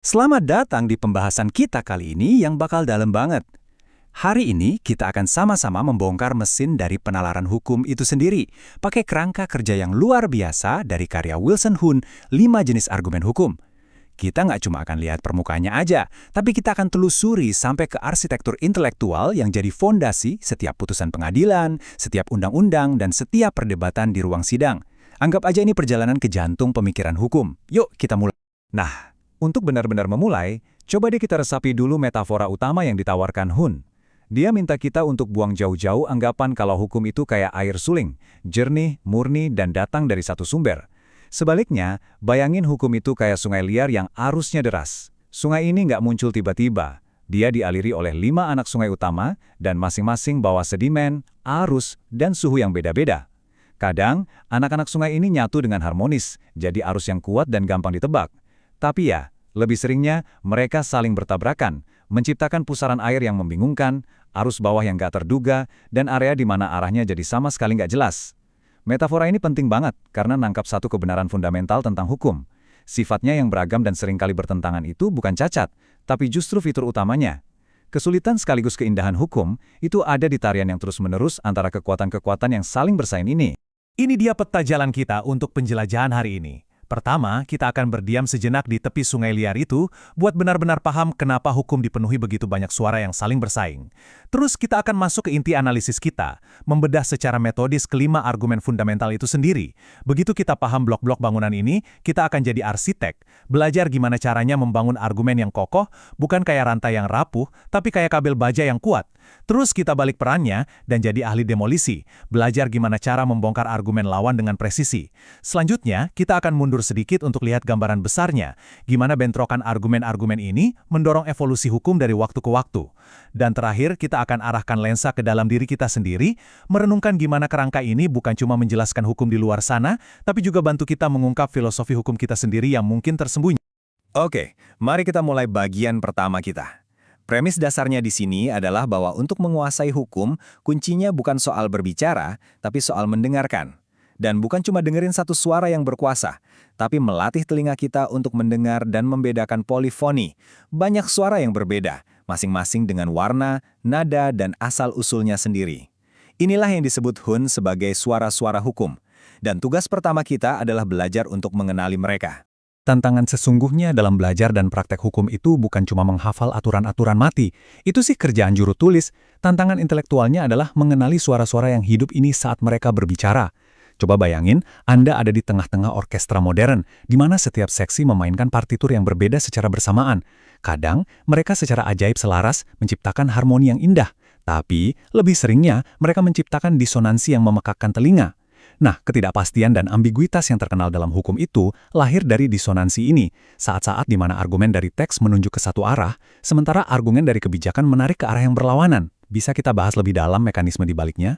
Selamat datang di pembahasan kita kali ini yang bakal dalam banget. Hari ini kita akan sama-sama membongkar mesin dari penalaran hukum itu sendiri, pakai kerangka kerja yang luar biasa dari karya Wilson Hun, 5 jenis argumen hukum. Kita nggak cuma akan lihat permukaannya aja, tapi kita akan telusuri sampai ke arsitektur intelektual yang jadi fondasi setiap putusan pengadilan, setiap undang-undang, dan setiap perdebatan di ruang sidang. Anggap aja ini perjalanan ke jantung pemikiran hukum. Yuk, kita mulai. Nah, untuk benar-benar memulai, coba deh kita resapi dulu metafora utama yang ditawarkan Hun. Dia minta kita untuk buang jauh-jauh anggapan kalau hukum itu kayak air suling, jernih, murni, dan datang dari satu sumber. Sebaliknya, bayangin hukum itu kayak sungai liar yang arusnya deras. Sungai ini nggak muncul tiba-tiba. Dia dialiri oleh 5 anak sungai utama, dan masing-masing bawa sedimen, arus, dan suhu yang beda-beda. Kadang, anak-anak sungai ini nyatu dengan harmonis, jadi arus yang kuat dan gampang ditebak. Tapi ya, lebih seringnya mereka saling bertabrakan, menciptakan pusaran air yang membingungkan, arus bawah yang gak terduga, dan area di mana arahnya jadi sama sekali gak jelas. Metafora ini penting banget karena nangkap satu kebenaran fundamental tentang hukum. Sifatnya yang beragam dan seringkali bertentangan itu bukan cacat, tapi justru fitur utamanya. Kesulitan sekaligus keindahan hukum itu ada di tarian yang terus-menerus antara kekuatan-kekuatan yang saling bersaing ini. Ini dia peta jalan kita untuk penjelajahan hari ini. Pertama, kita akan berdiam sejenak di tepi sungai liar itu buat benar-benar paham kenapa hukum dipenuhi begitu banyak suara yang saling bersaing. Terus kita akan masuk ke inti analisis kita, membedah secara metodis kelima argumen fundamental itu sendiri. Begitu kita paham blok-blok bangunan ini, kita akan jadi arsitek, belajar gimana caranya membangun argumen yang kokoh, bukan kayak rantai yang rapuh, tapi kayak kabel baja yang kuat. Terus kita balik perannya dan jadi ahli demolisi, belajar gimana cara membongkar argumen lawan dengan presisi. Selanjutnya, kita akan mundur sedikit untuk lihat gambaran besarnya, gimana bentrokan argumen-argumen ini mendorong evolusi hukum dari waktu ke waktu. Dan terakhir, kita akan arahkan lensa ke dalam diri kita sendiri, merenungkan gimana kerangka ini bukan cuma menjelaskan hukum di luar sana, tapi juga bantu kita mengungkap filosofi hukum kita sendiri yang mungkin tersembunyi. Oke, mari kita mulai bagian pertama kita. Premis dasarnya di sini adalah bahwa untuk menguasai hukum, kuncinya bukan soal berbicara, tapi soal mendengarkan. Dan bukan cuma dengerin satu suara yang berkuasa, tapi melatih telinga kita untuk mendengar dan membedakan polifoni. Banyak suara yang berbeda, masing-masing dengan warna, nada, dan asal-usulnya sendiri. Inilah yang disebut Hun sebagai suara-suara hukum. Dan tugas pertama kita adalah belajar untuk mengenali mereka. Tantangan sesungguhnya dalam belajar dan praktek hukum itu bukan cuma menghafal aturan-aturan mati. Itu sih kerjaan juru tulis. Tantangan intelektualnya adalah mengenali suara-suara yang hidup ini saat mereka berbicara. Coba bayangin, Anda ada di tengah-tengah orkestra modern, di mana setiap seksi memainkan partitur yang berbeda secara bersamaan. Kadang, mereka secara ajaib selaras menciptakan harmoni yang indah. Tapi, lebih seringnya, mereka menciptakan disonansi yang memekakkan telinga. Nah, ketidakpastian dan ambiguitas yang terkenal dalam hukum itu lahir dari disonansi ini, saat-saat di mana argumen dari teks menunjuk ke satu arah, sementara argumen dari kebijakan menarik ke arah yang berlawanan. Bisa kita bahas lebih dalam mekanisme di baliknya?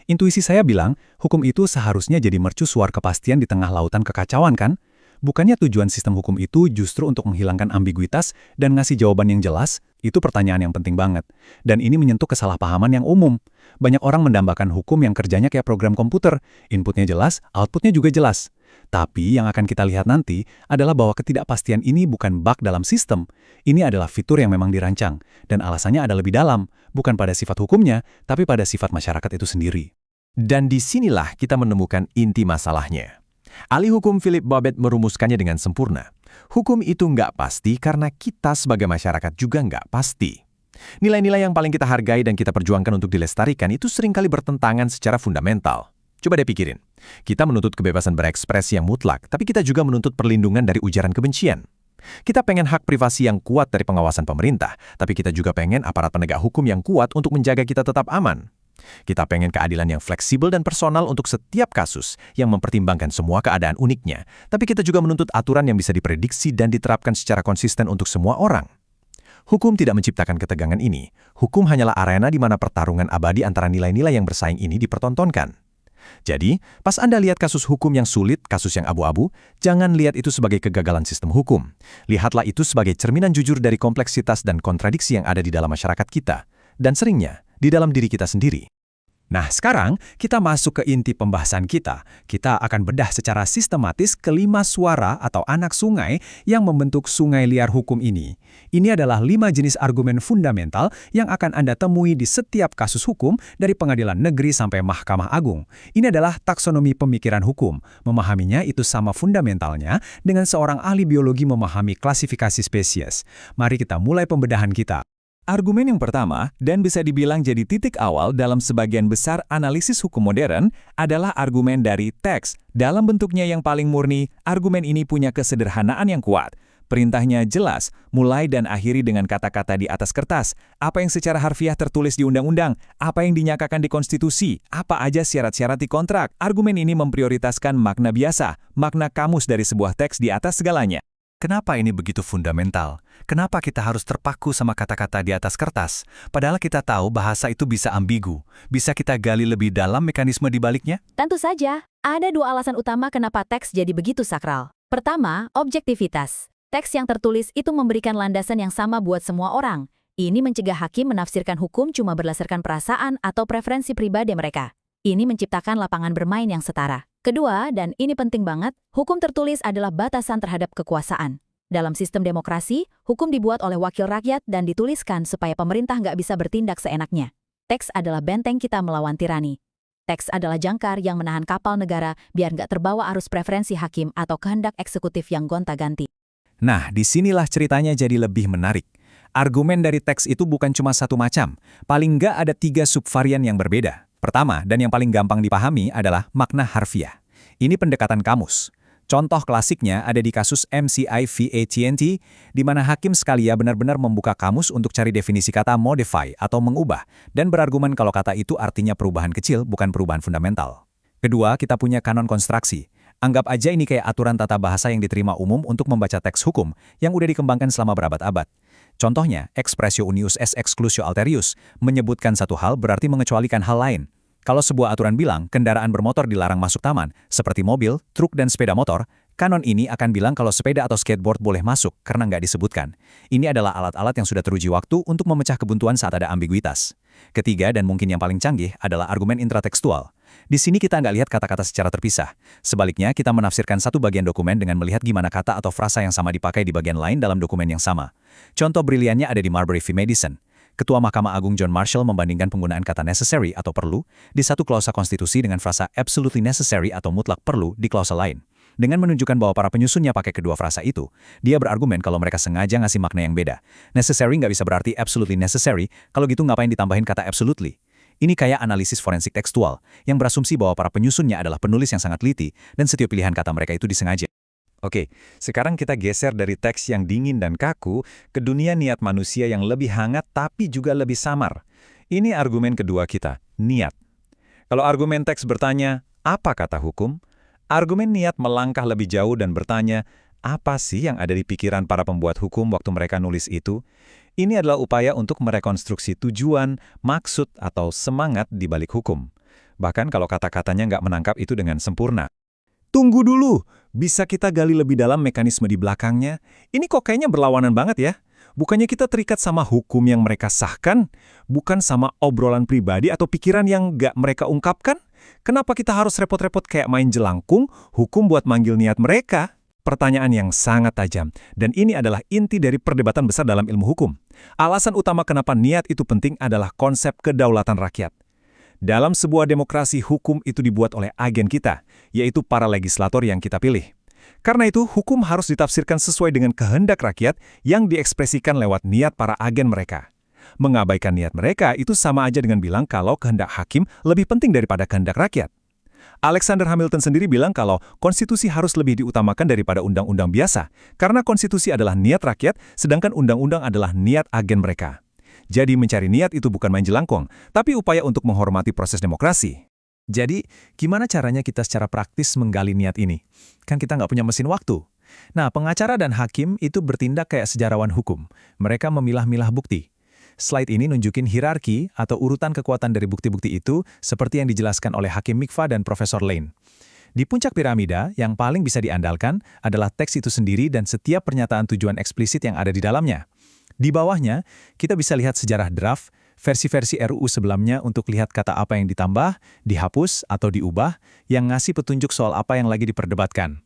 Intuisi saya bilang, hukum itu seharusnya jadi mercusuar kepastian di tengah lautan kekacauan kan? Bukannya tujuan sistem hukum itu justru untuk menghilangkan ambiguitas dan ngasih jawaban yang jelas? Itu pertanyaan yang penting banget. Dan ini menyentuh kesalahpahaman yang umum. Banyak orang mendambakan hukum yang kerjanya kayak program komputer. Inputnya jelas, outputnya juga jelas. Tapi yang akan kita lihat nanti adalah bahwa ketidakpastian ini bukan bug dalam sistem. Ini adalah fitur yang memang dirancang. Dan alasannya ada lebih dalam, bukan pada sifat hukumnya, tapi pada sifat masyarakat itu sendiri. Dan disinilah kita menemukan inti masalahnya. Ahli hukum Philip Bobet merumuskannya dengan sempurna. Hukum itu nggak pasti karena kita sebagai masyarakat juga nggak pasti. Nilai-nilai yang paling kita hargai dan kita perjuangkan untuk dilestarikan itu seringkali bertentangan secara fundamental. Coba deh pikirin. Kita menuntut kebebasan berekspresi yang mutlak, tapi kita juga menuntut perlindungan dari ujaran kebencian. Kita pengen hak privasi yang kuat dari pengawasan pemerintah, tapi kita juga pengen aparat penegak hukum yang kuat untuk menjaga kita tetap aman. Kita pengen keadilan yang fleksibel dan personal untuk setiap kasus yang mempertimbangkan semua keadaan uniknya, tapi kita juga menuntut aturan yang bisa diprediksi dan diterapkan secara konsisten untuk semua orang. Hukum tidak menciptakan ketegangan ini. Hukum hanyalah arena di mana pertarungan abadi antara nilai-nilai yang bersaing ini dipertontonkan. Jadi, pas Anda lihat kasus hukum yang sulit, kasus yang abu-abu, jangan lihat itu sebagai kegagalan sistem hukum. Lihatlah itu sebagai cerminan jujur dari kompleksitas dan kontradiksi yang ada di dalam masyarakat kita, dan seringnya di dalam diri kita sendiri. Nah, sekarang kita masuk ke inti pembahasan kita. Kita akan bedah secara sistematis kelima suara atau anak sungai yang membentuk sungai liar hukum ini. Ini adalah 5 jenis argumen fundamental yang akan Anda temui di setiap kasus hukum dari pengadilan negeri sampai Mahkamah Agung. Ini adalah taksonomi pemikiran hukum. Memahaminya itu sama fundamentalnya dengan seorang ahli biologi memahami klasifikasi spesies. Mari kita mulai pembedahan kita. Argumen yang pertama, dan bisa dibilang jadi titik awal dalam sebagian besar analisis hukum modern, adalah argumen dari teks. Dalam bentuknya yang paling murni, argumen ini punya kesederhanaan yang kuat. Perintahnya jelas, mulai dan akhiri dengan kata-kata di atas kertas. Apa yang secara harfiah tertulis di undang-undang, apa yang dinyatakan di konstitusi, apa aja syarat-syarat di kontrak. Argumen ini memprioritaskan makna biasa, makna kamus dari sebuah teks di atas segalanya. Kenapa ini begitu fundamental? Kenapa kita harus terpaku sama kata-kata di atas kertas? Padahal kita tahu bahasa itu bisa ambigu. Bisa kita gali lebih dalam mekanisme di baliknya? Tentu saja, ada 2 alasan utama kenapa teks jadi begitu sakral. Pertama, objektivitas. Teks yang tertulis itu memberikan landasan yang sama buat semua orang. Ini mencegah hakim menafsirkan hukum cuma berdasarkan perasaan atau preferensi pribadi mereka. Ini menciptakan lapangan bermain yang setara. Kedua, dan ini penting banget, hukum tertulis adalah batasan terhadap kekuasaan. Dalam sistem demokrasi, hukum dibuat oleh wakil rakyat dan dituliskan supaya pemerintah nggak bisa bertindak seenaknya. Teks adalah benteng kita melawan tirani. Teks adalah jangkar yang menahan kapal negara biar nggak terbawa arus preferensi hakim atau kehendak eksekutif yang gonta-ganti. Nah, disinilah ceritanya jadi lebih menarik. Argumen dari teks itu bukan cuma satu macam, paling nggak ada 3 subvarian yang berbeda. Pertama, dan yang paling gampang dipahami adalah makna harfiah. Ini pendekatan kamus. Contoh klasiknya ada di kasus MCI v. AT&T, di mana hakim sekalian benar-benar membuka kamus untuk cari definisi kata modify atau mengubah, dan berargumen kalau kata itu artinya perubahan kecil, bukan perubahan fundamental. Kedua, kita punya kanon konstruksi. Anggap aja ini kayak aturan tata bahasa yang diterima umum untuk membaca teks hukum yang udah dikembangkan selama berabad-abad. Contohnya, expressio unius est exclusio alterius, menyebutkan satu hal berarti mengecualikan hal lain. Kalau sebuah aturan bilang kendaraan bermotor dilarang masuk taman, seperti mobil, truk, dan sepeda motor, kanon ini akan bilang kalau sepeda atau skateboard boleh masuk karena nggak disebutkan. Ini adalah alat-alat yang sudah teruji waktu untuk memecah kebuntuan saat ada ambiguitas. Ketiga, dan mungkin yang paling canggih, adalah argumen intratekstual. Di sini kita nggak lihat kata-kata secara terpisah. Sebaliknya, kita menafsirkan satu bagian dokumen dengan melihat gimana kata atau frasa yang sama dipakai di bagian lain dalam dokumen yang sama. Contoh briliannya ada di Marbury v. Madison. Ketua Mahkamah Agung John Marshall membandingkan penggunaan kata necessary atau perlu di satu klausa konstitusi dengan frasa absolutely necessary atau mutlak perlu di klausa lain. Dengan menunjukkan bahwa para penyusunnya pakai kedua frasa itu, dia berargumen kalau mereka sengaja ngasih makna yang beda. Necessary nggak bisa berarti absolutely necessary, kalau gitu ngapain ditambahin kata absolutely? Ini kayak analisis forensik tekstual, yang berasumsi bahwa para penyusunnya adalah penulis yang sangat teliti, dan setiap pilihan kata mereka itu disengaja. Oke, sekarang kita geser dari teks yang dingin dan kaku ke dunia niat manusia yang lebih hangat tapi juga lebih samar. Ini argumen kedua kita, niat. Kalau argumen teks bertanya, apa kata hukum? Argumen niat melangkah lebih jauh dan bertanya, apa sih yang ada di pikiran para pembuat hukum waktu mereka nulis itu? Ini adalah upaya untuk merekonstruksi tujuan, maksud, atau semangat di balik hukum. Bahkan kalau kata-katanya nggak menangkap itu dengan sempurna. Tunggu dulu, bisa kita gali lebih dalam mekanisme di belakangnya? Ini kok kayaknya berlawanan banget ya? Bukannya kita terikat sama hukum yang mereka sahkan? Bukan sama obrolan pribadi atau pikiran yang nggak mereka ungkapkan? Kenapa kita harus repot-repot kayak main jelangkung, hukum buat manggil niat mereka? Pertanyaan yang sangat tajam, dan ini adalah inti dari perdebatan besar dalam ilmu hukum. Alasan utama kenapa niat itu penting adalah konsep kedaulatan rakyat. Dalam sebuah demokrasi, hukum itu dibuat oleh agen kita, yaitu para legislator yang kita pilih. Karena itu, hukum harus ditafsirkan sesuai dengan kehendak rakyat yang diekspresikan lewat niat para agen mereka. Mengabaikan niat mereka itu sama aja dengan bilang kalau kehendak hakim lebih penting daripada kehendak rakyat. Alexander Hamilton sendiri bilang kalau konstitusi harus lebih diutamakan daripada undang-undang biasa, karena konstitusi adalah niat rakyat, sedangkan undang-undang adalah niat agen mereka. Jadi mencari niat itu bukan main jelangkung, tapi upaya untuk menghormati proses demokrasi. Jadi, gimana caranya kita secara praktis menggali niat ini? Kan kita nggak punya mesin waktu. Nah, pengacara dan hakim itu bertindak kayak sejarawan hukum. Mereka memilah-milah bukti. Slide ini nunjukin hierarki atau urutan kekuatan dari bukti-bukti itu seperti yang dijelaskan oleh Hakim Mikva dan Profesor Lane. Di puncak piramida, yang paling bisa diandalkan adalah teks itu sendiri dan setiap pernyataan tujuan eksplisit yang ada di dalamnya. Di bawahnya, kita bisa lihat sejarah draft, versi-versi RUU sebelumnya untuk lihat kata apa yang ditambah, dihapus, atau diubah, yang ngasih petunjuk soal apa yang lagi diperdebatkan.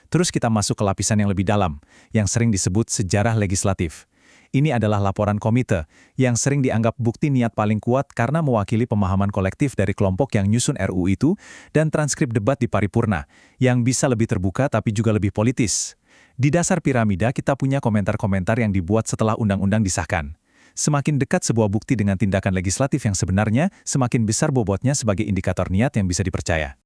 Terus kita masuk ke lapisan yang lebih dalam, yang sering disebut sejarah legislatif. Ini adalah laporan komite, yang sering dianggap bukti niat paling kuat karena mewakili pemahaman kolektif dari kelompok yang nyusun RUU itu, dan transkrip debat di paripurna, yang bisa lebih terbuka tapi juga lebih politis. Di dasar piramida kita punya komentar-komentar yang dibuat setelah undang-undang disahkan. Semakin dekat sebuah bukti dengan tindakan legislatif yang sebenarnya, semakin besar bobotnya sebagai indikator niat yang bisa dipercaya.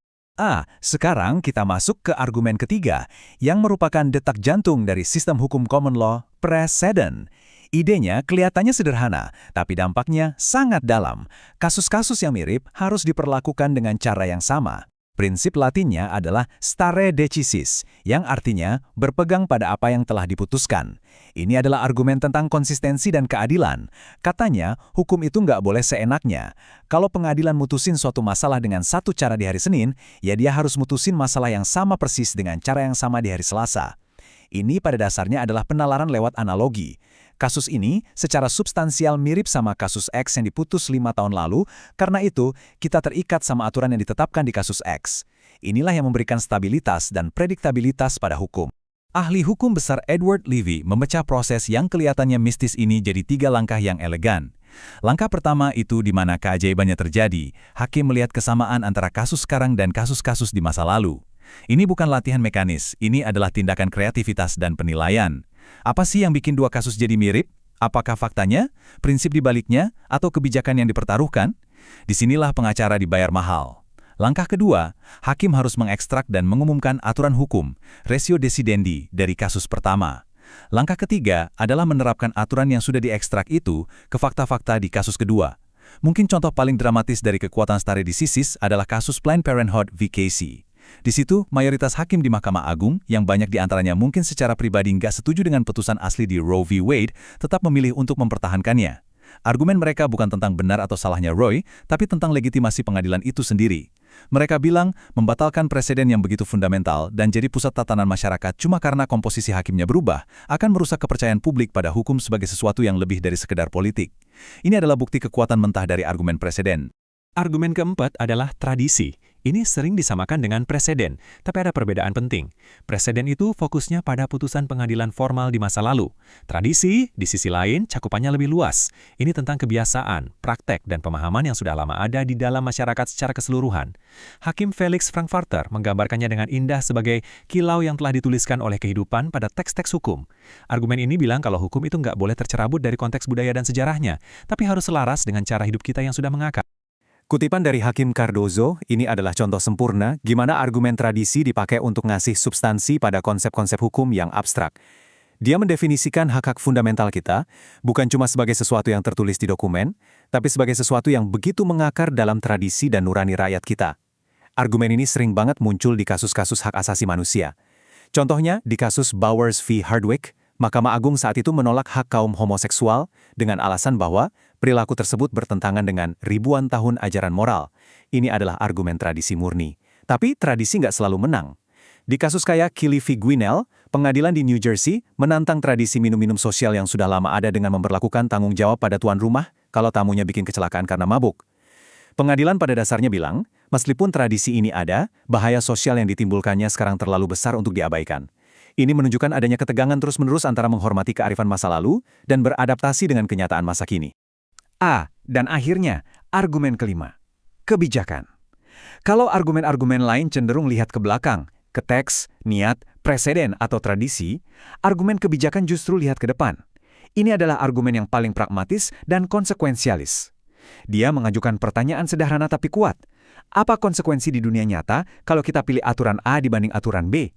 Sekarang kita masuk ke argumen ketiga, yang merupakan detak jantung dari sistem hukum common law, preseden. Idenya kelihatannya sederhana, tapi dampaknya sangat dalam. Kasus-kasus yang mirip harus diperlakukan dengan cara yang sama. Prinsip Latinnya adalah stare decisis, yang artinya berpegang pada apa yang telah diputuskan. Ini adalah argumen tentang konsistensi dan keadilan. Katanya, hukum itu nggak boleh seenaknya. Kalau pengadilan mutusin suatu masalah dengan satu cara di hari Senin, ya dia harus mutusin masalah yang sama persis dengan cara yang sama di hari Selasa. Ini pada dasarnya adalah penalaran lewat analogi. Kasus ini secara substansial mirip sama kasus X yang diputus 5 tahun lalu, karena itu kita terikat sama aturan yang ditetapkan di kasus X. Inilah yang memberikan stabilitas dan prediktabilitas pada hukum. Ahli hukum besar Edward Levy memecah proses yang kelihatannya mistis ini jadi 3 langkah yang elegan. Langkah pertama itu di mana keajaibannya terjadi, hakim melihat kesamaan antara kasus sekarang dan kasus-kasus di masa lalu. Ini bukan latihan mekanis, ini adalah tindakan kreativitas dan penilaian. Apa sih yang bikin 2 kasus jadi mirip? Apakah faktanya, prinsip dibaliknya, atau kebijakan yang dipertaruhkan? Disinilah pengacara dibayar mahal. Langkah kedua, hakim harus mengekstrak dan mengumumkan aturan hukum, ratio decidendi, dari kasus pertama. Langkah ketiga adalah menerapkan aturan yang sudah diekstrak itu ke fakta-fakta di kasus kedua. Mungkin contoh paling dramatis dari kekuatan stare decisis adalah kasus Planned Parenthood v. Casey. Di situ, mayoritas hakim di Mahkamah Agung, yang banyak di antaranya mungkin secara pribadi nggak setuju dengan putusan asli di Roe v. Wade, tetap memilih untuk mempertahankannya. Argumen mereka bukan tentang benar atau salahnya Roe, tapi tentang legitimasi pengadilan itu sendiri. Mereka bilang, membatalkan presiden yang begitu fundamental dan jadi pusat tatanan masyarakat cuma karena komposisi hakimnya berubah, akan merusak kepercayaan publik pada hukum sebagai sesuatu yang lebih dari sekedar politik. Ini adalah bukti kekuatan mentah dari argumen presiden. Argumen keempat adalah tradisi. Ini sering disamakan dengan preseden, tapi ada perbedaan penting. Preseden itu fokusnya pada putusan pengadilan formal di masa lalu. Tradisi, di sisi lain, cakupannya lebih luas. Ini tentang kebiasaan, praktek, dan pemahaman yang sudah lama ada di dalam masyarakat secara keseluruhan. Hakim Felix Frankfurter menggambarkannya dengan indah sebagai kilau yang telah dituliskan oleh kehidupan pada teks-teks hukum. Argumen ini bilang kalau hukum itu nggak boleh tercerabut dari konteks budaya dan sejarahnya, tapi harus selaras dengan cara hidup kita yang sudah mengakar. Kutipan dari Hakim Cardozo, ini adalah contoh sempurna gimana argumen tradisi dipakai untuk ngasih substansi pada konsep-konsep hukum yang abstrak. Dia mendefinisikan hak-hak fundamental kita, bukan cuma sebagai sesuatu yang tertulis di dokumen, tapi sebagai sesuatu yang begitu mengakar dalam tradisi dan nurani rakyat kita. Argumen ini sering banget muncul di kasus-kasus hak asasi manusia. Contohnya, di kasus Bowers v. Hardwick, Mahkamah Agung saat itu menolak hak kaum homoseksual dengan alasan bahwa perilaku tersebut bertentangan dengan ribuan tahun ajaran moral. Ini adalah argumen tradisi murni. Tapi tradisi nggak selalu menang. Di kasus kayak Killy v. Gwynell, pengadilan di New Jersey menantang tradisi minum-minum sosial yang sudah lama ada dengan memperlakukan tanggung jawab pada tuan rumah kalau tamunya bikin kecelakaan karena mabuk. Pengadilan pada dasarnya bilang, meskipun tradisi ini ada, bahaya sosial yang ditimbulkannya sekarang terlalu besar untuk diabaikan. Ini menunjukkan adanya ketegangan terus-menerus antara menghormati kearifan masa lalu dan beradaptasi dengan kenyataan masa kini. Dan akhirnya, argumen kelima, kebijakan. Kalau argumen-argumen lain cenderung lihat ke belakang, ke teks, niat, preseden atau tradisi, argumen kebijakan justru lihat ke depan. Ini adalah argumen yang paling pragmatis dan konsekuensialis. Dia mengajukan pertanyaan sederhana tapi kuat. Apa konsekuensi di dunia nyata kalau kita pilih aturan A dibanding aturan B?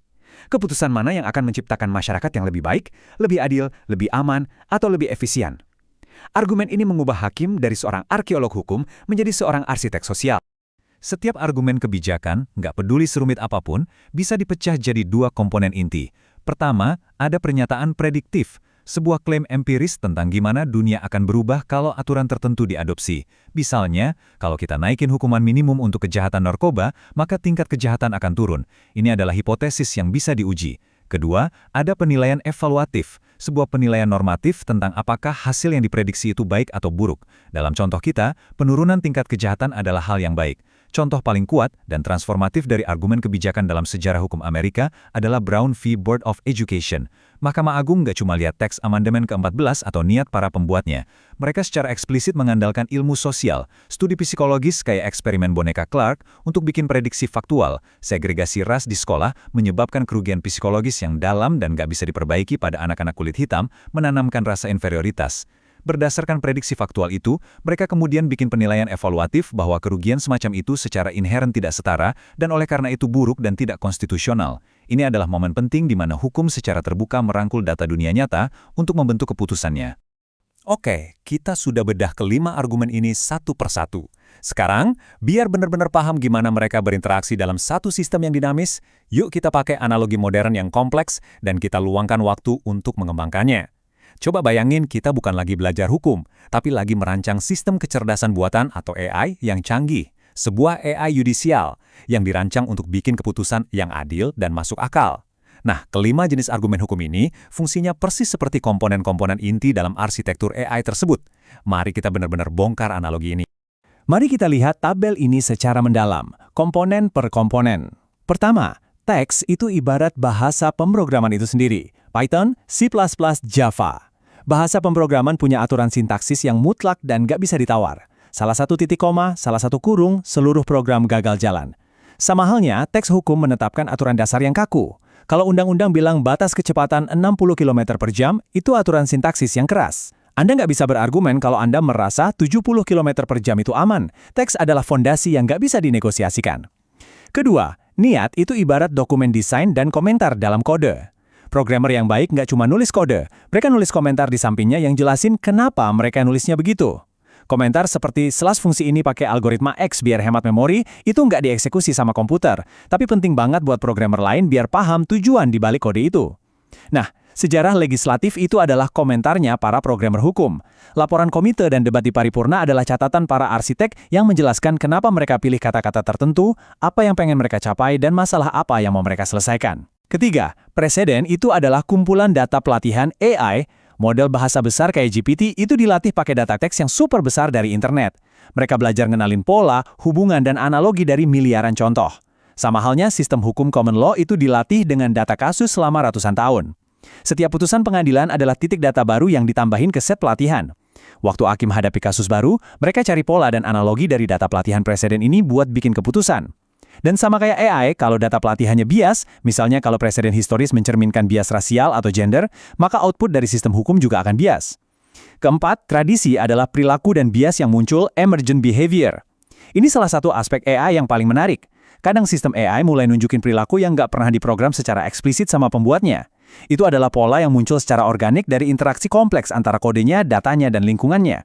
Keputusan mana yang akan menciptakan masyarakat yang lebih baik, lebih adil, lebih aman, atau lebih efisien? Argumen ini mengubah hakim dari seorang arkeolog hukum menjadi seorang arsitek sosial. Setiap argumen kebijakan, nggak peduli serumit apapun, bisa dipecah jadi 2 komponen inti. Pertama, ada pernyataan prediktif, sebuah klaim empiris tentang gimana dunia akan berubah kalau aturan tertentu diadopsi. Misalnya, kalau kita naikin hukuman minimum untuk kejahatan narkoba, maka tingkat kejahatan akan turun. Ini adalah hipotesis yang bisa diuji. Kedua, ada penilaian evaluatif, sebuah penilaian normatif tentang apakah hasil yang diprediksi itu baik atau buruk. Dalam contoh kita, penurunan tingkat kejahatan adalah hal yang baik. Contoh paling kuat dan transformatif dari argumen kebijakan dalam sejarah hukum Amerika adalah Brown v. Board of Education. Mahkamah Agung nggak cuma lihat teks amandemen ke-14 atau niat para pembuatnya. Mereka secara eksplisit mengandalkan ilmu sosial, studi psikologis kayak eksperimen boneka Clark untuk bikin prediksi faktual. Segregasi ras di sekolah menyebabkan kerugian psikologis yang dalam dan nggak bisa diperbaiki pada anak-anak kulit hitam, menanamkan rasa inferioritas. Berdasarkan prediksi faktual itu, mereka kemudian bikin penilaian evaluatif bahwa kerugian semacam itu secara inheren tidak setara dan oleh karena itu buruk dan tidak konstitusional. Ini adalah momen penting di mana hukum secara terbuka merangkul data dunia nyata untuk membentuk keputusannya. Oke, kita sudah bedah kelima argumen ini satu persatu. Sekarang, biar benar-benar paham gimana mereka berinteraksi dalam satu sistem yang dinamis, yuk kita pakai analogi modern yang kompleks dan kita luangkan waktu untuk mengembangkannya. Coba bayangin kita bukan lagi belajar hukum, tapi lagi merancang sistem kecerdasan buatan atau AI yang canggih, sebuah AI yudisial yang dirancang untuk bikin keputusan yang adil dan masuk akal. Nah, kelima jenis argumen hukum ini fungsinya persis seperti komponen-komponen inti dalam arsitektur AI tersebut. Mari kita benar-benar bongkar analogi ini. Mari kita lihat tabel ini secara mendalam, komponen per komponen. Pertama, teks itu ibarat bahasa pemrograman itu sendiri. Python, C++, Java. Bahasa pemrograman punya aturan sintaksis yang mutlak dan nggak bisa ditawar. Salah satu titik koma, salah satu kurung, seluruh program gagal jalan. Sama halnya, teks hukum menetapkan aturan dasar yang kaku. Kalau undang-undang bilang batas kecepatan 60 km per jam, itu aturan sintaksis yang keras. Anda nggak bisa berargumen kalau Anda merasa 70 km per jam itu aman. Teks adalah fondasi yang nggak bisa dinegosiasikan. Kedua, niat itu ibarat dokumen desain dan komentar dalam kode. Programmer yang baik nggak cuma nulis kode, mereka nulis komentar di sampingnya yang jelasin kenapa mereka nulisnya begitu. Komentar seperti slash fungsi ini pakai algoritma X biar hemat memori, itu nggak dieksekusi sama komputer, tapi penting banget buat programmer lain biar paham tujuan di balik kode itu. Nah, sejarah legislatif itu adalah komentarnya para programmer hukum. Laporan komite dan debat di paripurna adalah catatan para arsitek yang menjelaskan kenapa mereka pilih kata-kata tertentu, apa yang pengen mereka capai, dan masalah apa yang mau mereka selesaikan. Ketiga, preseden itu adalah kumpulan data pelatihan AI. Model bahasa besar kayak GPT itu dilatih pakai data teks yang super besar dari internet. Mereka belajar ngenalin pola, hubungan, dan analogi dari miliaran contoh. Sama halnya sistem hukum common law itu dilatih dengan data kasus selama ratusan tahun. Setiap putusan pengadilan adalah titik data baru yang ditambahin ke set pelatihan. Waktu hakim hadapi kasus baru, mereka cari pola dan analogi dari data pelatihan preseden ini buat bikin keputusan. Dan sama kayak AI, kalau data pelatihannya bias, misalnya kalau preseden historis mencerminkan bias rasial atau gender, maka output dari sistem hukum juga akan bias. Keempat, tradisi adalah perilaku dan bias yang muncul emergent behavior. Ini salah satu aspek AI yang paling menarik. Kadang sistem AI mulai nunjukin perilaku yang nggak pernah diprogram secara eksplisit sama pembuatnya. Itu adalah pola yang muncul secara organik dari interaksi kompleks antara kodenya, datanya, dan lingkungannya.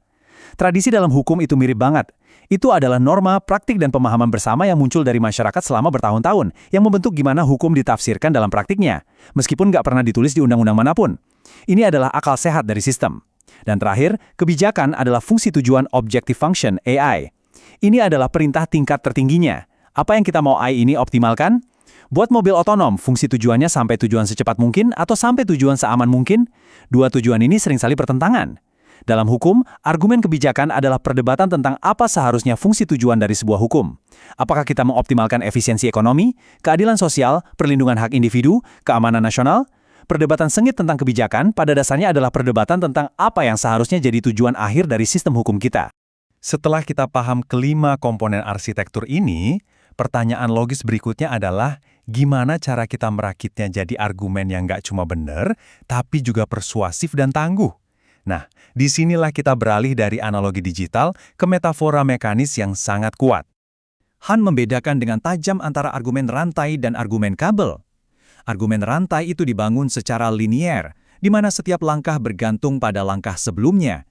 Tradisi dalam hukum itu mirip banget. Itu adalah norma, praktik, dan pemahaman bersama yang muncul dari masyarakat selama bertahun-tahun, yang membentuk gimana hukum ditafsirkan dalam praktiknya, meskipun nggak pernah ditulis di undang-undang manapun. Ini adalah akal sehat dari sistem. Dan terakhir, kebijakan adalah fungsi tujuan objective function, AI. Ini adalah perintah tingkat tertingginya. Apa yang kita mau AI ini optimalkan? Buat mobil otonom, fungsi tujuannya sampai tujuan secepat mungkin atau sampai tujuan seaman mungkin? Dua tujuan ini seringkali bertentangan. Dalam hukum, argumen kebijakan adalah perdebatan tentang apa seharusnya fungsi tujuan dari sebuah hukum. Apakah kita mengoptimalkan efisiensi ekonomi, keadilan sosial, perlindungan hak individu, keamanan nasional? Perdebatan sengit tentang kebijakan pada dasarnya adalah perdebatan tentang apa yang seharusnya jadi tujuan akhir dari sistem hukum kita. Setelah kita paham kelima komponen arsitektur ini, pertanyaan logis berikutnya adalah gimana cara kita merakitnya jadi argumen yang nggak cuma benar, tapi juga persuasif dan tangguh. Nah, disinilah kita beralih dari analogi digital ke metafora mekanis yang sangat kuat. Han membedakan dengan tajam antara argumen rantai dan argumen kabel. Argumen rantai itu dibangun secara linier, di mana setiap langkah bergantung pada langkah sebelumnya.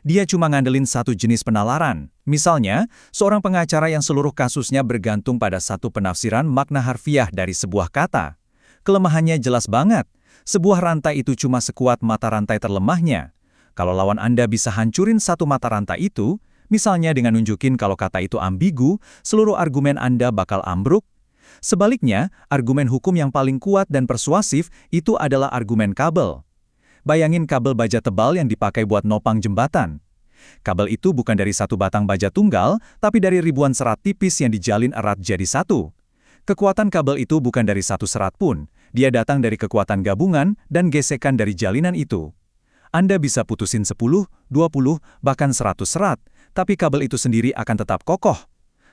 Dia cuma ngandelin satu jenis penalaran. Misalnya, seorang pengacara yang seluruh kasusnya bergantung pada satu penafsiran makna harfiah dari sebuah kata. Kelemahannya jelas banget. Sebuah rantai itu cuma sekuat mata rantai terlemahnya. Kalau lawan Anda bisa hancurin satu mata rantai itu, misalnya dengan nunjukin kalau kata itu ambigu, seluruh argumen Anda bakal ambruk. Sebaliknya, argumen hukum yang paling kuat dan persuasif itu adalah argumen kabel. Bayangin kabel baja tebal yang dipakai buat nopang jembatan. Kabel itu bukan dari satu batang baja tunggal, tapi dari ribuan serat tipis yang dijalin erat jadi satu. Kekuatan kabel itu bukan dari satu serat pun, dia datang dari kekuatan gabungan dan gesekan dari jalinan itu. Anda bisa putusin 10, 20, bahkan 100 serat, tapi kabel itu sendiri akan tetap kokoh.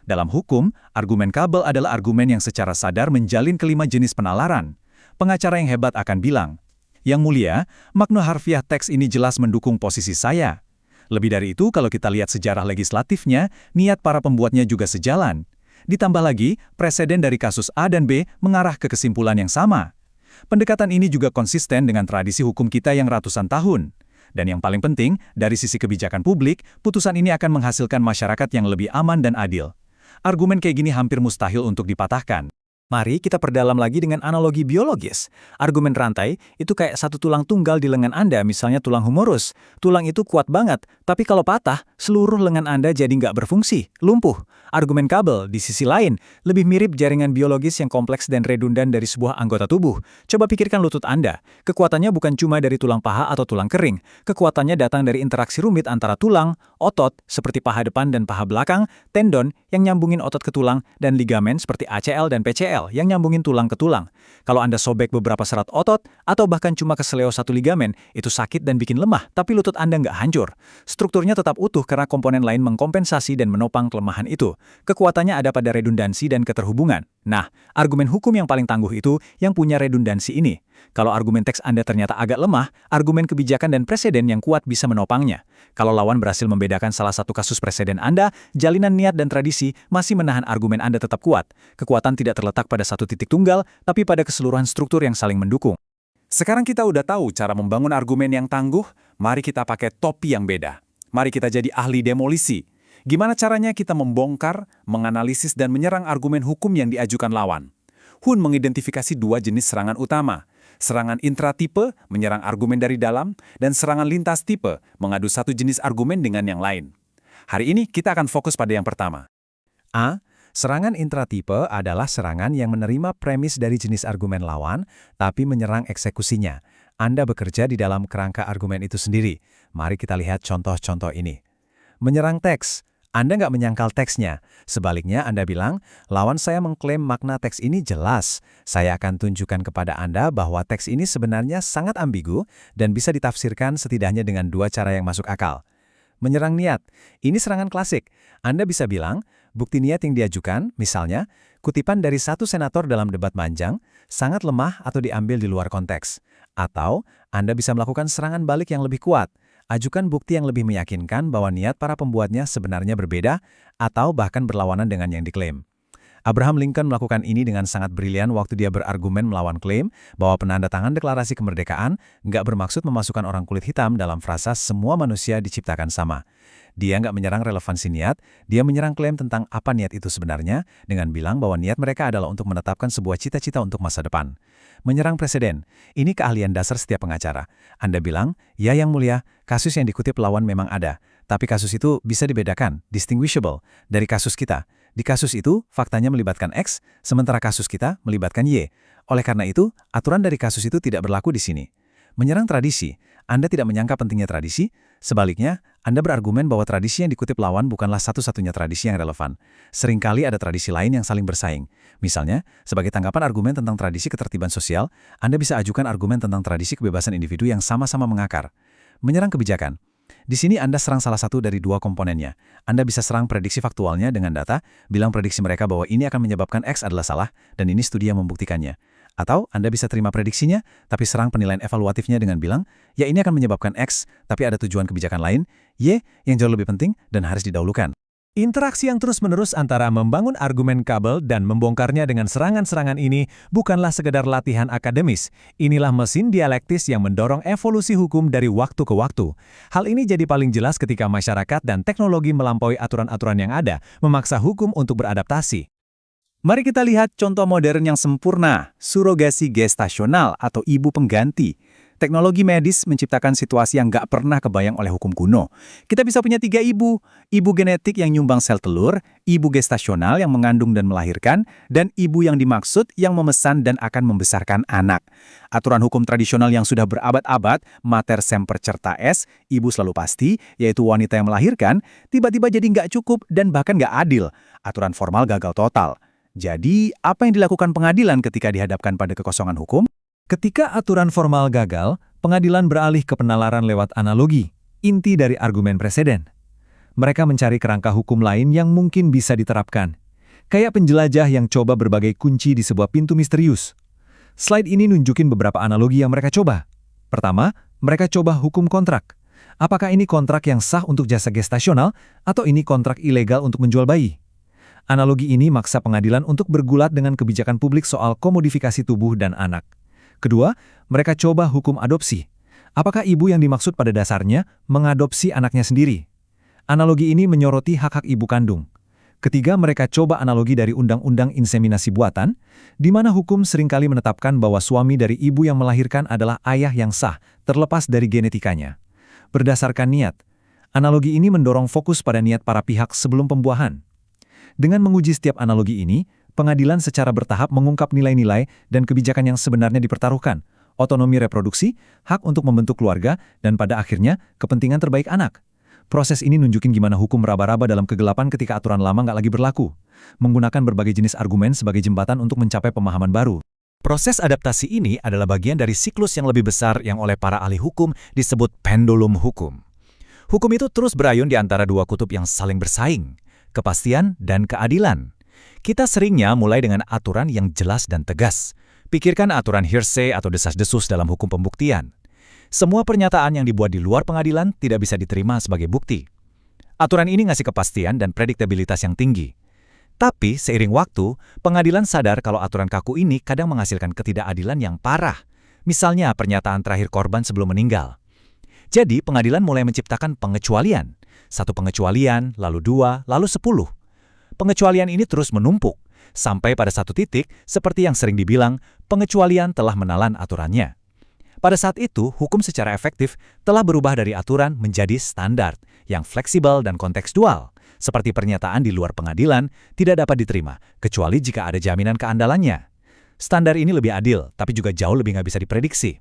Dalam hukum, argumen kabel adalah argumen yang secara sadar menjalin kelima jenis penalaran. Pengacara yang hebat akan bilang, "Yang mulia, makna harfiah teks ini jelas mendukung posisi saya." Lebih dari itu, kalau kita lihat sejarah legislatifnya, niat para pembuatnya juga sejalan. Ditambah lagi, preseden dari kasus A dan B mengarah ke kesimpulan yang sama. Pendekatan ini juga konsisten dengan tradisi hukum kita yang ratusan tahun. Dan yang paling penting, dari sisi kebijakan publik, putusan ini akan menghasilkan masyarakat yang lebih aman dan adil. Argumen kayak gini hampir mustahil untuk dipatahkan. Mari kita perdalam lagi dengan analogi biologis. Argumen rantai itu kayak satu tulang tunggal di lengan Anda, misalnya tulang humerus. Tulang itu kuat banget, tapi kalau patah, seluruh lengan Anda jadi nggak berfungsi, lumpuh. Argumen kabel, di sisi lain, lebih mirip jaringan biologis yang kompleks dan redundan dari sebuah anggota tubuh. Coba pikirkan lutut Anda. Kekuatannya bukan cuma dari tulang paha atau tulang kering. Kekuatannya datang dari interaksi rumit antara tulang, otot, seperti paha depan dan paha belakang, tendon, yang nyambungin otot ke tulang, dan ligamen seperti ACL dan PCL. Yang nyambungin tulang ke tulang. Kalau Anda sobek beberapa serat otot, atau bahkan cuma keseleo satu ligamen, itu sakit dan bikin lemah, tapi lutut Anda nggak hancur. Strukturnya tetap utuh karena komponen lain mengkompensasi dan menopang kelemahan itu. Kekuatannya ada pada redundansi dan keterhubungan. Nah, argumen hukum yang paling tangguh itu yang punya redundansi ini. Kalau argumen teks Anda ternyata agak lemah, argumen kebijakan dan preseden yang kuat bisa menopangnya. Kalau lawan berhasil membedakan salah satu kasus preseden Anda, jalinan niat dan tradisi masih menahan argumen Anda tetap kuat. Kekuatan tidak terletak pada satu titik tunggal, tapi pada keseluruhan struktur yang saling mendukung. Sekarang kita udah tahu cara membangun argumen yang tangguh, mari kita pakai topi yang beda. Mari kita jadi ahli demolisi. Gimana caranya kita membongkar, menganalisis dan menyerang argumen hukum yang diajukan lawan? Hun mengidentifikasi dua jenis serangan utama. Serangan intratipe, menyerang argumen dari dalam, dan serangan lintas tipe, mengadu satu jenis argumen dengan yang lain. Hari ini kita akan fokus pada yang pertama. A. Serangan intratipe adalah serangan yang menerima premis dari jenis argumen lawan, tapi menyerang eksekusinya. Anda bekerja di dalam kerangka argumen itu sendiri. Mari kita lihat contoh-contoh ini. Menyerang teks. Anda nggak menyangkal teksnya. Sebaliknya Anda bilang, lawan saya mengklaim makna teks ini jelas. Saya akan tunjukkan kepada Anda bahwa teks ini sebenarnya sangat ambigu dan bisa ditafsirkan setidaknya dengan dua cara yang masuk akal. Menyerang niat. Ini serangan klasik. Anda bisa bilang, bukti niat yang diajukan, misalnya, kutipan dari satu senator dalam debat panjang, sangat lemah atau diambil di luar konteks. Atau, Anda bisa melakukan serangan balik yang lebih kuat. Ajukan bukti yang lebih meyakinkan bahwa niat para pembuatnya sebenarnya berbeda atau bahkan berlawanan dengan yang diklaim. Abraham Lincoln melakukan ini dengan sangat brilian waktu dia berargumen melawan klaim bahwa penandatangan deklarasi kemerdekaan nggak bermaksud memasukkan orang kulit hitam dalam frasa semua manusia diciptakan sama. Dia nggak menyerang relevansi niat, dia menyerang klaim tentang apa niat itu sebenarnya dengan bilang bahwa niat mereka adalah untuk menetapkan sebuah cita-cita untuk masa depan. Menyerang presiden, ini keahlian dasar setiap pengacara. Anda bilang, ya yang mulia, kasus yang dikutip lawan memang ada, tapi kasus itu bisa dibedakan, distinguishable, dari kasus kita. Di kasus itu, faktanya melibatkan X, sementara kasus kita melibatkan Y. Oleh karena itu, aturan dari kasus itu tidak berlaku di sini. Menyerang tradisi, Anda tidak menyangka pentingnya tradisi, sebaliknya, Anda berargumen bahwa tradisi yang dikutip lawan bukanlah satu-satunya tradisi yang relevan. Seringkali ada tradisi lain yang saling bersaing. Misalnya, sebagai tanggapan argumen tentang tradisi ketertiban sosial, Anda bisa ajukan argumen tentang tradisi kebebasan individu yang sama-sama mengakar. Menyerang kebijakan. Di sini Anda serang salah satu dari dua komponennya. Anda bisa serang prediksi faktualnya dengan data, bilang prediksi mereka bahwa ini akan menyebabkan X adalah salah, dan ini studi yang membuktikannya. Atau Anda bisa terima prediksinya, tapi serang penilaian evaluatifnya dengan bilang, ya ini akan menyebabkan X, tapi ada tujuan kebijakan lain, Y, yang jauh lebih penting dan harus didahulukan. Interaksi yang terus-menerus antara membangun argumen kabel dan membongkarnya dengan serangan-serangan ini bukanlah sekedar latihan akademis. Inilah mesin dialektis yang mendorong evolusi hukum dari waktu ke waktu. Hal ini jadi paling jelas ketika masyarakat dan teknologi melampaui aturan-aturan yang ada, memaksa hukum untuk beradaptasi. Mari kita lihat contoh modern yang sempurna, surogasi gestasional atau ibu pengganti. Teknologi medis menciptakan situasi yang nggak pernah kebayang oleh hukum kuno. Kita bisa punya 3 ibu. Ibu genetik yang nyumbang sel telur, ibu gestasional yang mengandung dan melahirkan, dan ibu yang dimaksud yang memesan dan akan membesarkan anak. Aturan hukum tradisional yang sudah berabad-abad, mater semper certa est, ibu selalu pasti, yaitu wanita yang melahirkan, tiba-tiba jadi nggak cukup dan bahkan nggak adil. Aturan formal gagal total. Jadi, apa yang dilakukan pengadilan ketika dihadapkan pada kekosongan hukum? Ketika aturan formal gagal, pengadilan beralih ke penalaran lewat analogi, inti dari argumen preseden. Mereka mencari kerangka hukum lain yang mungkin bisa diterapkan. Kayak penjelajah yang coba berbagai kunci di sebuah pintu misterius. Slide ini nunjukin beberapa analogi yang mereka coba. Pertama, mereka coba hukum kontrak. Apakah ini kontrak yang sah untuk jasa gestasional atau ini kontrak ilegal untuk menjual bayi? Analogi ini maksa pengadilan untuk bergulat dengan kebijakan publik soal komodifikasi tubuh dan anak. Kedua, mereka coba hukum adopsi. Apakah ibu yang dimaksud pada dasarnya mengadopsi anaknya sendiri? Analogi ini menyoroti hak-hak ibu kandung. Ketiga, mereka coba analogi dari Undang-Undang Inseminasi Buatan, di mana hukum seringkali menetapkan bahwa suami dari ibu yang melahirkan adalah ayah yang sah, terlepas dari genetikanya. Berdasarkan niat, analogi ini mendorong fokus pada niat para pihak sebelum pembuahan. Dengan menguji setiap analogi ini, pengadilan secara bertahap mengungkap nilai-nilai dan kebijakan yang sebenarnya dipertaruhkan, otonomi reproduksi, hak untuk membentuk keluarga, dan pada akhirnya, kepentingan terbaik anak. Proses ini nunjukin gimana hukum meraba-raba dalam kegelapan ketika aturan lama nggak lagi berlaku, menggunakan berbagai jenis argumen sebagai jembatan untuk mencapai pemahaman baru. Proses adaptasi ini adalah bagian dari siklus yang lebih besar yang oleh para ahli hukum disebut pendulum hukum. Hukum itu terus berayun di antara dua kutub yang saling bersaing, kepastian dan keadilan. Kita seringnya mulai dengan aturan yang jelas dan tegas. Pikirkan aturan hearsay atau desas-desus dalam hukum pembuktian. Semua pernyataan yang dibuat di luar pengadilan tidak bisa diterima sebagai bukti. Aturan ini ngasih kepastian dan prediktabilitas yang tinggi. Tapi seiring waktu, pengadilan sadar kalau aturan kaku ini kadang menghasilkan ketidakadilan yang parah. Misalnya pernyataan terakhir korban sebelum meninggal. Jadi pengadilan mulai menciptakan pengecualian. 1 pengecualian, lalu 2, lalu 10. Pengecualian ini terus menumpuk, sampai pada satu titik, seperti yang sering dibilang, pengecualian telah menelan aturannya. Pada saat itu, hukum secara efektif telah berubah dari aturan menjadi standar, yang fleksibel dan kontekstual, seperti pernyataan di luar pengadilan tidak dapat diterima, kecuali jika ada jaminan keandalannya. Standar ini lebih adil, tapi juga jauh lebih nggak bisa diprediksi.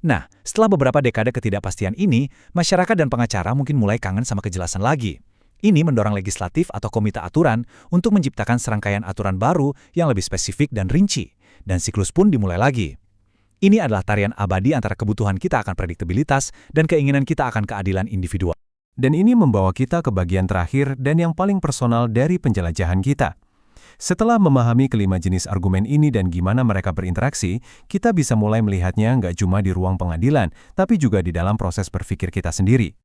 Nah, setelah beberapa dekade ketidakpastian ini, masyarakat dan pengacara mungkin mulai kangen sama kejelasan lagi. Ini mendorong legislatif atau komite aturan untuk menciptakan serangkaian aturan baru yang lebih spesifik dan rinci, dan siklus pun dimulai lagi. Ini adalah tarian abadi antara kebutuhan kita akan prediktabilitas dan keinginan kita akan keadilan individual. Dan ini membawa kita ke bagian terakhir dan yang paling personal dari penjelajahan kita. Setelah memahami kelima jenis argumen ini dan gimana mereka berinteraksi, kita bisa mulai melihatnya nggak cuma di ruang pengadilan, tapi juga di dalam proses berpikir kita sendiri.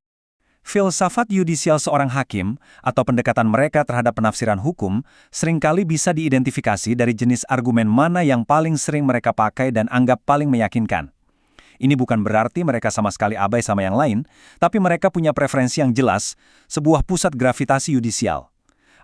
Filsafat yudisial seorang hakim atau pendekatan mereka terhadap penafsiran hukum seringkali bisa diidentifikasi dari jenis argumen mana yang paling sering mereka pakai dan anggap paling meyakinkan. Ini bukan berarti mereka sama sekali abai sama yang lain, tapi mereka punya preferensi yang jelas, sebuah pusat gravitasi yudisial.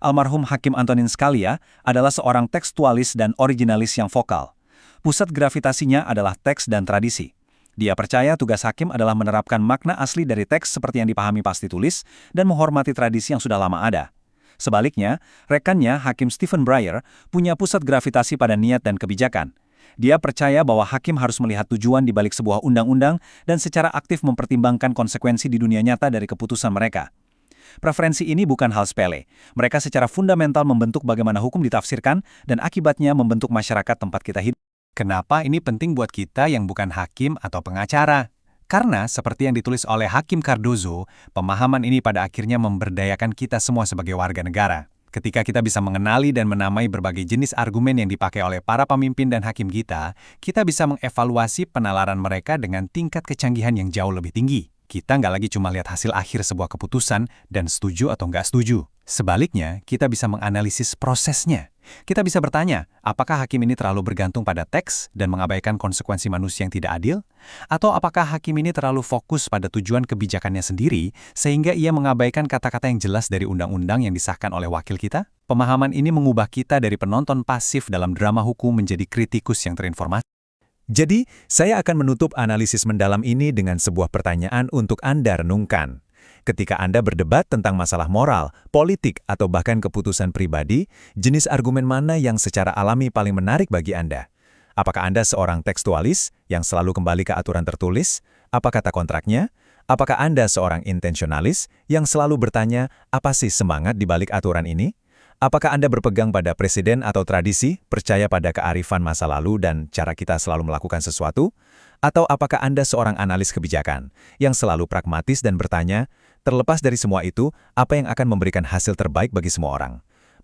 Almarhum Hakim Antonin Scalia adalah seorang tekstualis dan originalis yang vokal. Pusat gravitasinya adalah teks dan tradisi. Dia percaya tugas hakim adalah menerapkan makna asli dari teks seperti yang dipahami pasti tulis dan menghormati tradisi yang sudah lama ada. Sebaliknya, rekannya Hakim Stephen Breyer punya pusat gravitasi pada niat dan kebijakan. Dia percaya bahwa hakim harus melihat tujuan di balik sebuah undang-undang dan secara aktif mempertimbangkan konsekuensi di dunia nyata dari keputusan mereka. Preferensi ini bukan hal sepele. Mereka secara fundamental membentuk bagaimana hukum ditafsirkan dan akibatnya membentuk masyarakat tempat kita hidup. Kenapa ini penting buat kita yang bukan hakim atau pengacara? Karena seperti yang ditulis oleh Hakim Cardozo, pemahaman ini pada akhirnya memberdayakan kita semua sebagai warga negara. Ketika kita bisa mengenali dan menamai berbagai jenis argumen yang dipakai oleh para pemimpin dan hakim kita bisa mengevaluasi penalaran mereka dengan tingkat kecanggihan yang jauh lebih tinggi. Kita nggak lagi cuma lihat hasil akhir sebuah keputusan dan setuju atau nggak setuju. Sebaliknya, kita bisa menganalisis prosesnya. Kita bisa bertanya, apakah hakim ini terlalu bergantung pada teks dan mengabaikan konsekuensi manusia yang tidak adil? Atau apakah hakim ini terlalu fokus pada tujuan kebijakannya sendiri sehingga ia mengabaikan kata-kata yang jelas dari undang-undang yang disahkan oleh wakil kita? Pemahaman ini mengubah kita dari penonton pasif dalam drama hukum menjadi kritikus yang terinformasi. Jadi, saya akan menutup analisis mendalam ini dengan sebuah pertanyaan untuk Anda renungkan. Ketika Anda berdebat tentang masalah moral, politik, atau bahkan keputusan pribadi, jenis argumen mana yang secara alami paling menarik bagi Anda? Apakah Anda seorang tekstualis yang selalu kembali ke aturan tertulis? Apa kata kontraknya? Apakah Anda seorang intensionalis yang selalu bertanya, apa sih semangat di balik aturan ini? Apakah Anda berpegang pada presiden atau tradisi, percaya pada kearifan masa lalu dan cara kita selalu melakukan sesuatu? Atau apakah Anda seorang analis kebijakan yang selalu pragmatis dan bertanya, terlepas dari semua itu, apa yang akan memberikan hasil terbaik bagi semua orang?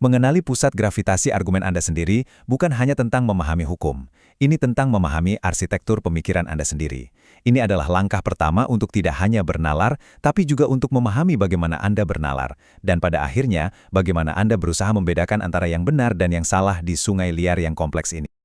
Mengenali pusat gravitasi argumen Anda sendiri bukan hanya tentang memahami hukum. Ini tentang memahami arsitektur pemikiran Anda sendiri. Ini adalah langkah pertama untuk tidak hanya bernalar, tapi juga untuk memahami bagaimana Anda bernalar. Dan pada akhirnya, bagaimana Anda berusaha membedakan antara yang benar dan yang salah di sungai liar yang kompleks ini.